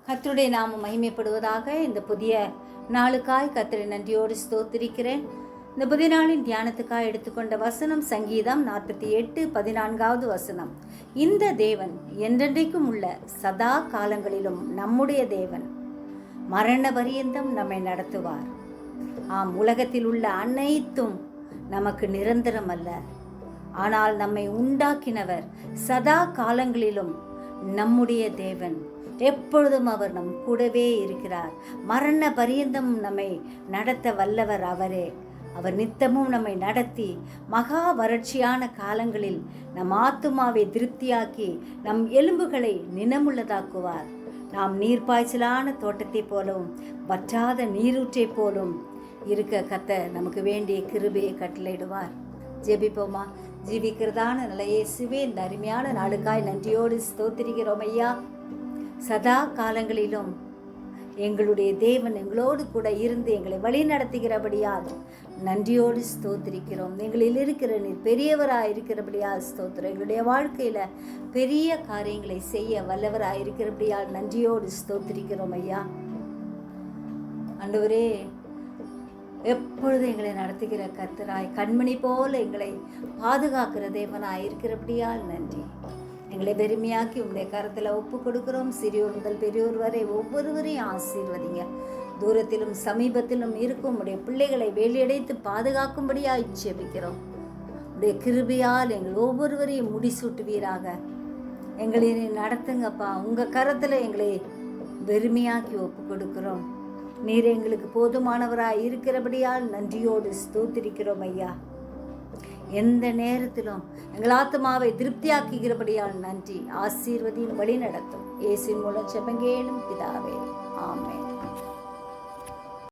கர்த்தருடைய நாமம் மகிமைப்படுவதாக. இந்த புதிய நாளுக்காய் கர்த்தரை நன்றியோடு ஸ்தோத்திரிக்கிறேன். இந்த புதிய நாளின் தியானத்துக்காய் எடுத்துக்கொண்ட வசனம் சங்கீதம் 48:14 வசனம். இந்த தேவன் என்றென்றைக்கும் உள்ள சதா காலங்களிலும் நம்முடைய தேவன், மரண பரியந்தம் நம்மை நடத்துவார். உலகத்தில் உள்ள அனைத்தும் நமக்கு நிரந்தரம் அல்ல, ஆனால் நம்மை உண்டாக்கினவர் சதா காலங்களிலும் நம்முடைய தேவன். எப்பொழுதும் அவர் நம் கூடவே இருக்கிறார். மரண பரியந்தம் நம்மை நடத்த வல்லவர் அவரே. அவர் நித்தமும் நம்மை நடத்தி மகா வறட்சியான காலங்களில் நம் ஆத்துமாவை திருப்தியாக்கி நம் எலும்புகளை நினமுள்ளதாக்குவார். நாம் நீர்ப்பாய்ச்சலான தோட்டத்தை போலவும் வற்றாத நீரூற்றை போலும் இருக்க கர்த்தர் நமக்கு வேண்டிய கிருபையை கட்டளையிடுவார். ஜெபிப்போமா. ஜீவிக்கிறதான நல்ல இயேசுவே, இந்த அருமையான நாளுக்காய் நன்றியோடு ஸ்தோத்திரிக்கிறோம் ஐயா. சதா காலங்களிலும் எங்களுடைய தேவன் எங்களோடு கூட இருந்து எங்களை வழி நடத்துகிறபடியால் நன்றியோடு ஸ்தோத்திரிக்கிறோம். எங்களில் இருக்கிற நீர் பெரியவராக இருக்கிறபடியால் ஸ்தோத்திரம். எங்களுடைய வாழ்க்கையில் பெரிய காரியங்களை செய்ய வல்லவராக இருக்கிறபடியால் நன்றியோடு ஸ்தோத்திரிக்கிறோம் ஐயா. ஆண்டவரே, எப்பொழுது எங்களை நடத்துகிற கர்த்தராய், கண்மணி போல எங்களை பாதுகாக்கிற தேவனாய் இருக்கிறபடியால் நன்றி. எங்களை வெறுமையாக்கி உங்களுடைய கரத்தில் ஒப்பு கொடுக்கிறோம். சிறியோர் முதல் பெரியோர் வரை ஒவ்வொருவரையும் ஆசீர்வதிங்க. தூரத்திலும் சமீபத்திலும் இருக்கும் உடைய பிள்ளைகளை வேலியடைத்து பாதுகாக்கும்படியாக ஜெபிக்கிறோம். உடைய கிருபையால் எங்கள் ஒவ்வொருவரையும் முடிசூட்டுவீராக. எங்களை நடத்துங்கப்பா. உங்கள் கரத்தில் எங்களை வெறுமையாக்கி ஒப்பு கொடுக்கிறோம். நீர் எங்களுக்கு போதுமானவராய் இருக்கிறபடியால் நன்றியோடு ஸ்தோத்திரிக்கிறோம் ஐயா. எந்த நேரத்திலும் எங்கள் ஆத்மாவை திருப்தியாக்குகிறபடியால் நன்றி. ஆசீர்வதியின் வழி நடத்தும். இயேசுவின் மூலம் ஜெபங்கேளும் பிதாவே, ஆமென்.